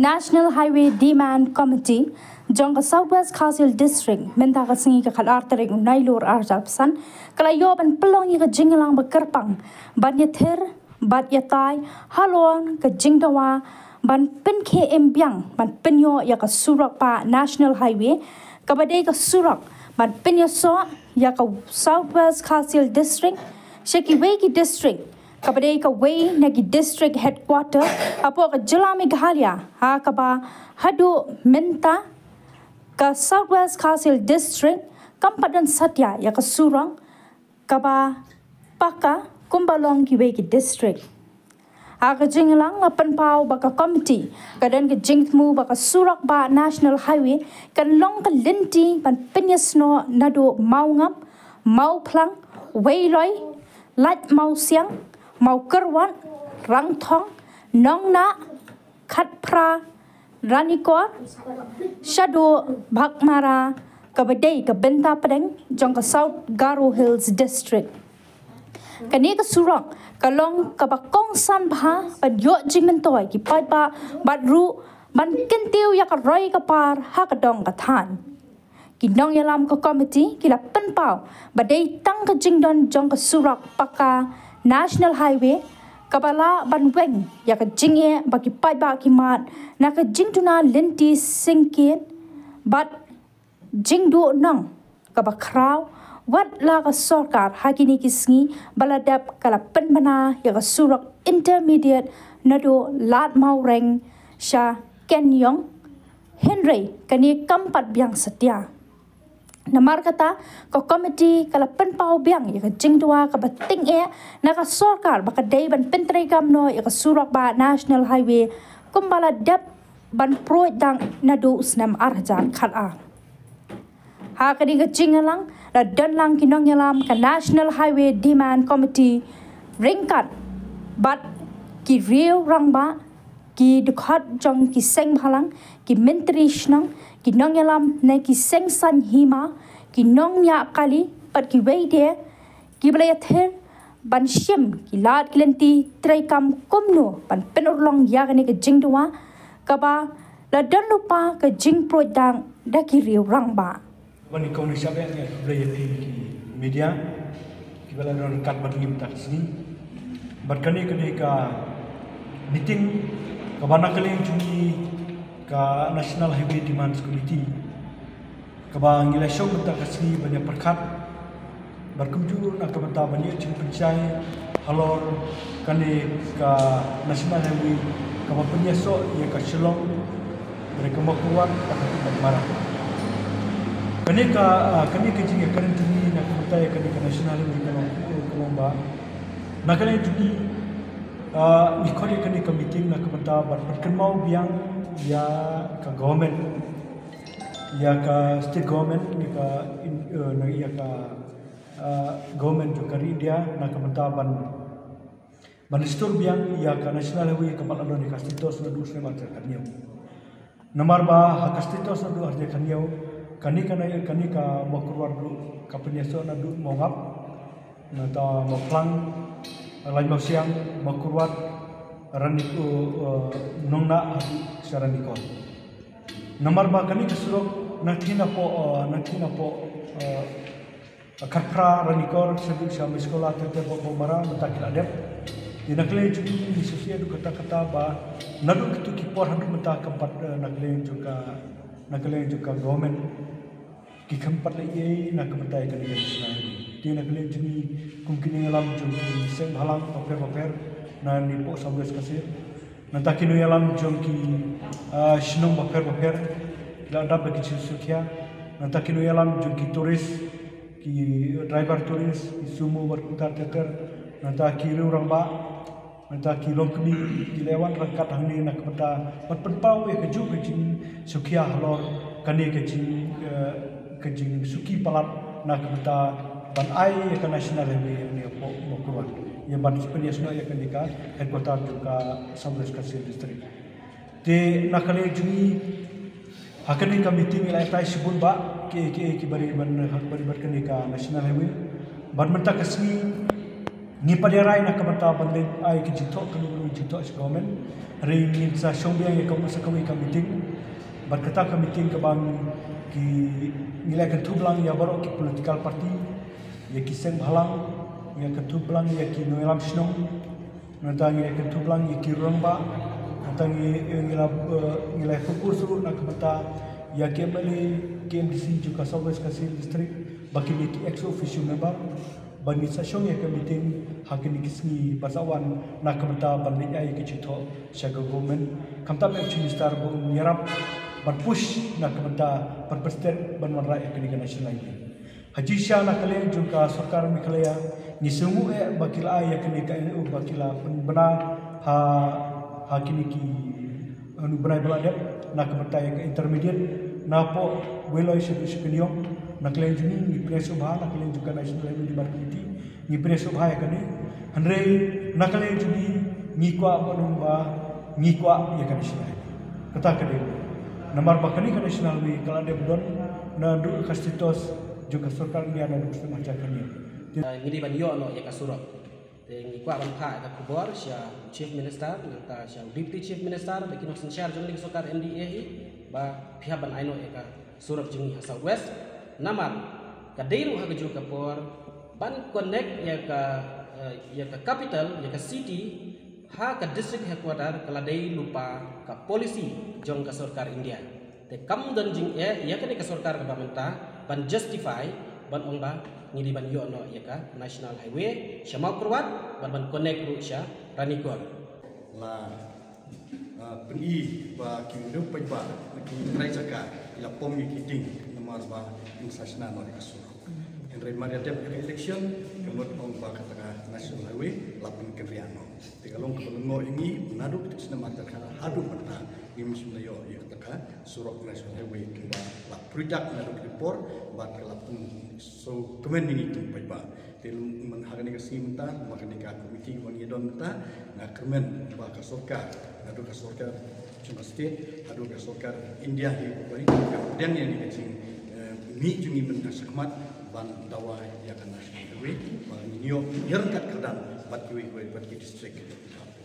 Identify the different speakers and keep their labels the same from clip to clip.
Speaker 1: National Highway Demand Committee jong ka Southwest Council District menta ka singi ka khalar terek nailur arjapsan kala yoban pelong ka jinglang bekerpang ban yather bat yatai halon ka jingdawa ban pen KM biang ban penyo ya ka surak pa National Highway ka badai ka surak ban penyo so ya ka Southwest Council District Shekiweki District kabadai ka way nagi district headquarter apo ka Jila Meghalaya ha kaba hadu menta ka Southwest Council District kampadan satya ya ka surang kaba paka kumbalong ki way ki district aga jinglang lapan pau baka committee kadan ka jingmu baka surak ba National Highway kan long ka linti ban penyesno nado mau ngap mau plang way loi lat mau siang mau kerwan rang thong nong na khat pra ranikor shado bhakmara kabadai ka benta padeng jong ka South Garo Hills District kani ka surang kalong ka bakong san bha ban yo jimentoy ki pai ba badru ban kentiu ya ka roi ka par ha ka dong ka than kinong yalam ka committee kila penpau badai tang ka jingdon jong ka surak paka National Highway kabala banweng ya ka jingye baki pai ba ki mat na ka jingtuna lenti singkien bat jingdu nang ka bakraw wat la ka sarkar hakini kisngi baladap kala penbana ya ka surak intermediate nado lat maureng sha kenyong Henry kani kampat biang setia namar kata ko committee kala penpau biang ya ka jingdua ka bating na ka sarkar baka day ban pentre gamno ya ka surak ba National Highway kumbala dap ban pro dang nadu snam arjan khala ha kadi ka jingalang la danlang kinong yalam ka National Highway Demand Committee ringkat bat ki riu rangba ki dukhat jong ki seng bhalang ki menteri shnang ki nong yalam na ki seng san hima ki nong ya kali pat ki weide ki blayather ban shim ki lat klenti trai kam komno ban penurlong ya gani ka jingdwa ka ba la dan lupa ka jing pro dang da ki riu rang ba
Speaker 2: bani kauni sabe ya blayather ki media ki bala ron kat bat ngim tak sini berkani kani ka meeting kabana kali jungi ka National Highway Demand Committee kaba ngila show benta kasni banyak perkat berkunjung nak benta banyak cing pencai halor kani ka National Highway kaba penyeso ia ka Shillong mereka mau keluar tak marah kani ka jing kan jungi nak benta kani ka National Highway kan lomba nak kani jungi ikut kani ka meeting nak benta berkan mau biang ya ka government ya ka state government ni ka ya ka government jo kari dia na ka ban store biang ya ka National Highway ka balado ni ka state na du se ma ter kanyo nomor ba ha ka state na du arje kanyo kani ka mo kurwar du ka penyeso na du mo ngap na ta mo plang lai mo siang mo kurwar raniku nongna secara nikon. Nomor ba kami kesuruh nathina po karpra ranikor sebut sama sekolah tete po mara mentakil adep. Di nakle juga di sosial du kata ba nadu kitu kipor hadu mentak keempat nakle juga government ki keempat lagi nak mentai kali di nakle juga kumkini alam juga seng halang paper na ni po Southwest kasir nanta kinu yalam jongki shinong baper la dab ki sukia nanta kinu yalam jongki turis ki driver turis sumo berkutar teter nanta kiru ramba nanta kilong kemi ki lewan rangkat hangni nak kata penpau e keju kejing sukia halor kani kejing suki palat nak kata ban ai ka National Highway ni po mokuan yang ban penyesno ya kenika headquarter juga Southwest Council District te nakale jungi hakani ka meeting ila tai sibun ba ki bari ban hak bari kenika National Highway ban menta kasni Ni paderai nak kemata banding ai ke jitok kelu jitok segomen hari ni sa shombiang ye kamu sakawi ka meeting berkata ka meeting ke bang ki nilai ke tublang ya baru ki political party ye ki seng halang ye ke tublang ye ki noelam snong nantang ye ke tublang ye ki rongba nantang ye nilai fokus nak kemata ya ke bali KMDC juga Southwest Kasih District bagi ni ki ex officio member bani sa shong ye ke meeting hakin kisni basawan nak kemata banding ai ke jitok syaga government kamta me minister bu nyerap ban push nak kemata ban presiden ban marai ke nasional ini haji sya nak kalian juga sarkar mikalaya ni semu bakila ai ke ni ka bakila bena ha kini ki anu berai beladap nak kemata ke intermediate napo weloi sekeniong nak kalian juni ni preso bah nak kalian juga nasional ini di committee ni preso bah ya kani andre nak kalian juni ni kwa bonumba ni kwa ya kan nasional kata kade nomor bakani kan nasional wi kala de don na du kastitos juga sarkar ni ana du semacam kani
Speaker 3: ngidi ban yo no ya kasurok ni kwa ban pha ka kubor sia chief minister nanta sia deputy chief minister lekin osin share jong ling sarkar NDA ba pihak ban aino ya ka surok jung South West namar kadairu ha keju kapor ban connect ya ka capital ya ka city ha ka district headquarter kaladai lupa ka polisi jong ka sarkar India te kam dan jing ya ka ka sarkar ka bamenta ban justify ban ongba ngidi ban yo no ya ka national highway syamau kurwat ban connect ru sya ranikor
Speaker 4: la peni ba kindu pa ba ki traika ila pom ki ting ba insasna no kasur en re maria de election kemot ong ba kata national highway lapin kriano tigalong ko ngo ingi nadu tisna mata kana hadu mata gimis na yo ya kata surok national highway ba la product nadu report ba kalapun so kemen ini tu ba til menghagani kasi mata makani ka committee wani don mata na kemen ba kasorka nadu kasorka cuma state hadu kasorka India hi bari kemudian yang dikecing mi jungi benda sakmat ban dawa ya kan nasional highway ban nio yerkat kedan bat kiwi bat ki district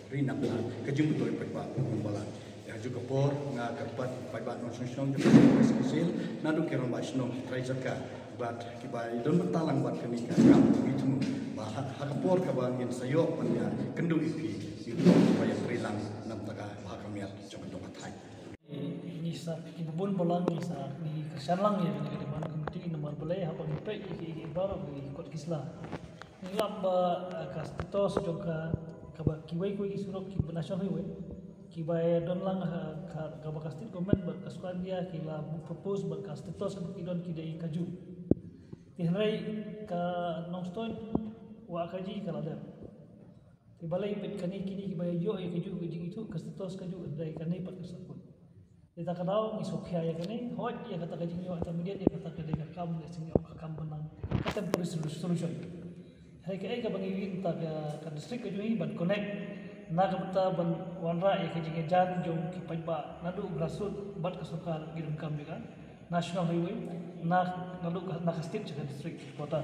Speaker 4: rina bla kejung betul pa bala ya juga por nga karpat pa ba nasional hasil nadu kiram basno traizaka bat kibai don betalang bat kenika kam itu bah hakapor ka ba ngin sayo panya kendu ipi itu supaya trilang nam taga hakamiat jangan domat hai
Speaker 5: ni sa ibun bolang ni sa ni kesanlang ya ni di mana kemudian nomor belai apa sampai iki baru di kot kisla ni lamba kastitos juga kaba kiwai ko iki surok ki nasional highway ki bay don lang ka bakastit komen ber kasuan dia kila propose ber kastitos ki don ki dei kaju tihrai ka nongstoin wa kaji kala dar ti balai pet kani kini ki bay yo ya kaju ki itu kastitos kaju dai kani pat kasapun kita kenal ni Sophia ya kini, hot ya kata kajian yo intermediate ya kata kedai kam ya sini orang kam benang, temporary solution. Hari ke ka bangi ta ka district ka jui ban connect na ka bata ban wanra ya kajian jan jong ki pajba nadu grassroots bat ka sarkar girum kam juga national highway na nadu na ka state ka district kota.